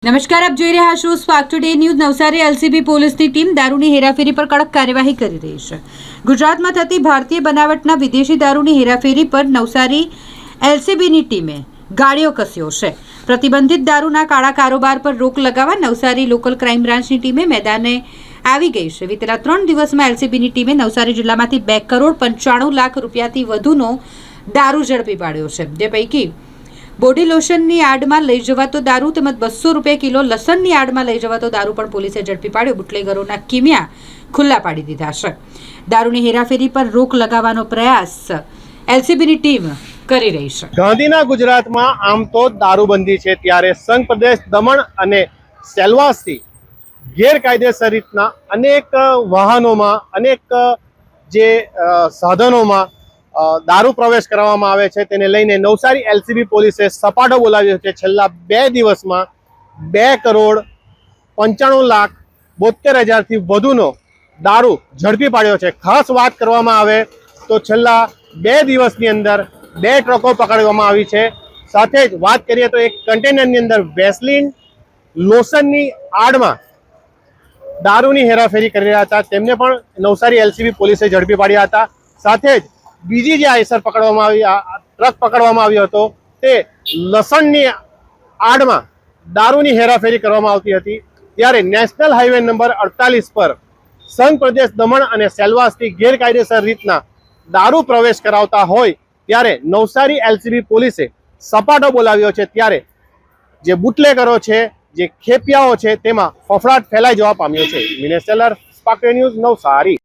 નમસ્કાર, આપ જોઈ રહ્યા છો spark today news. Navsari LCB પોલીસની ટીમ દારૂની હેરાફેરી પર કડક કાર્યવાહી કરી રહી છે। ગુજરાતમાં થતી ભારતીય બનાવટના વિદેશી દારૂની હેરાફેરી પર નવસારી એલસીબીની ટીમે ગાળિયો કસ્યો છે। પ્રતિબંધિત દારૂના કાળા કારોબાર પર રોક લગાવવા નવસારી લોકલ ક્રાઇમ બ્રાન્ચની ટીમે મેદાને આવી ગઈ છે। વિતેલા 3 દિવસમાં એલસીબીની ટીમે નવસારી જિલ્લામાંથી 2 કરોડ 95 લાખ રૂપિયાથી વધુનો દારૂ ઝડપી પાડ્યો છે, જે પૈકી બોડી લોશનની આડમાં લઈ જવાતો દારૂ તેમજ 200 રૂપિયા કિલો લસણની આડમાં લઈ જવાતો દારૂ પણ પોલીસે ઝડપી પાડ્યો। બુટલેગરોના કિમિયા ખુલ્લા પાડી દીધા છે। દારૂની હેરાફેરી પર રોક લગાવવાનો પ્રયાસ એલસીબીની ટીમ કરી રહી છે। ગાંધીના ગુજરાતમાં આમ તો દારૂબંધી છે, ત્યારે સંઘ પ્રદેશ દમણ અને સેલ્વાસથી ગેરકાયદેસર રીતના અનેક વાહનોમાં અનેક જે સાધનોમાં દારૂ પ્રવેશ કરવામાં આવે છે, તેને લઈને નવસારી એલસીબી પોલીસે સપાટો બોલાવ્યો છે। છેલ્લા 2 દિવસમાં 2 કરોડ 95 લાખ 72,000થી વધુનો દારૂ ઝડપી પાડ્યો છે। ખાસ વાત કરવામાં આવે તો છેલ્લા 2 દિવસની અંદર 2 ટ્રકો પકડવામાં આવી છે। સાથે જ વાત કરીએ તો એક કન્ટેનરની અંદર વેસલીન લોશનની આડમાં દારૂની હેરાફેરી કરી રહ્યા હતા, તેમને પણ નવસારી એલસીબી પોલીસે ઝડપી પાડ્યા હતા। સાથે જ બીજી જે આઈસર પકડવામાં આવી ટ્રક પકડવામાં આવ્યો હતો, તે લસણની આડમાં દારૂની હેરાફેરી કરવામાં આવતી હતી। ત્યારે નેશનલ હાઈવે નંબર 48 પર સંઘ પ્રદેશ દમણ અને સેલ્વાસથી ગેરકાયદેસર રીતના દારૂ પ્રવેશ કરાવતા હોય ત્યારે નવસારી એલસીબી પોલીસે સપાટો બોલાવ્યો છે। ત્યારે જે બુટલેગરો છે, જે ખેપિયાઓ છે, તેમાં ફફડાટ ફેલાઈ જવા પામ્યો છે। Minesh seller, spark news, Navsari.